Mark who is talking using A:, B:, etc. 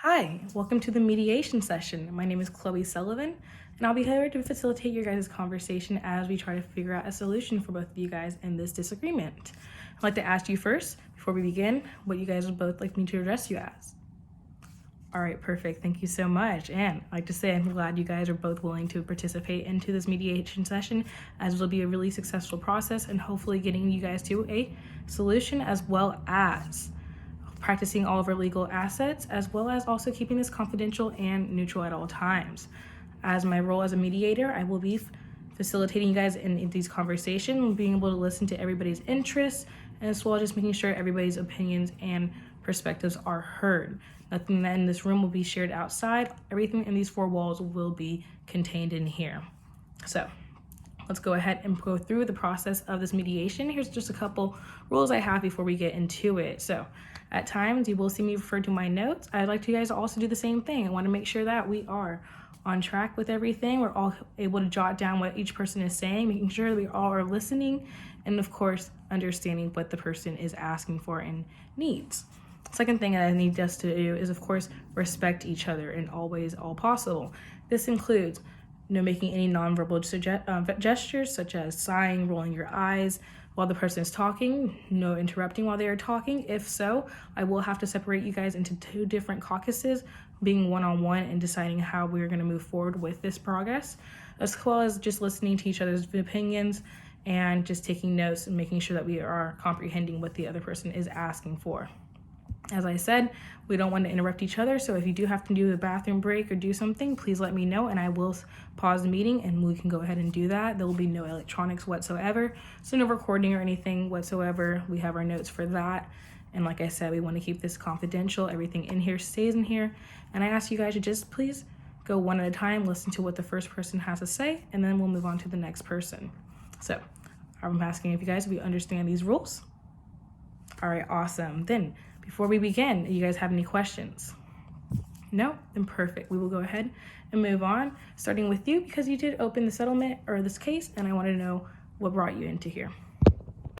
A: Hi, welcome to the mediation session. My name is Chloe Sullivan, and I'll be here to facilitate your guys' conversation as we try to figure out a solution for both of you guys in this disagreement. I'd like to ask you first, before we begin, what you guys would both like me to address you as. All right, perfect. Thank you so much. And I'd like to say I'm glad you guys are both willing to participate into this mediation session, as it'll be a really successful process and hopefully getting you guys to a solution, as well as practicing all of our legal assets, as well as also keeping this confidential and neutral at all times. As my role as a mediator, I will be facilitating you guys in these conversations, being able to listen to everybody's interests, as well as just making sure everybody's opinions and perspectives are heard. Nothing that in this room will be shared outside. Everything in these four walls will be contained in here. So let's go ahead and go through the process of this mediation. Here's just a couple rules I have before we get into it. So at times you will see me refer to my notes. I'd like you guys to also do the same thing. I want to make sure that we are on track with everything. We're all able to jot down what each person is saying, making sure that we all are listening, and of course, understanding what the person is asking for and needs. Second thing that I need us to do is, of course, respect each other in all ways, all possible. This includes making any nonverbal gestures such as sighing, rolling your eyes while the person is talking, no interrupting while they are talking. If so, I will have to separate you guys into two different caucuses, being one-on-one and deciding how we're going to move forward with this progress, as well as just listening to each other's opinions and just taking notes and making sure that we are comprehending what the other person is asking for. As I said, we don't want to interrupt each other, so if you do have to do a bathroom break or do something, please let me know and I will pause the meeting and we can go ahead and do that. There will be no electronics whatsoever, so no recording or anything whatsoever. We have our notes for that. And like I said, we want to keep this confidential. Everything in here stays in here. And I ask you guys to just please go one at a time, listen to what the first person has to say, and then we'll move on to the next person. So I'm asking if you guys, if you understand these rules. All right, awesome. Then before we begin, you guys have any questions? No? Then perfect. We will go ahead and move on, starting with you because you did open the settlement or this case, and I want to know what brought you into here.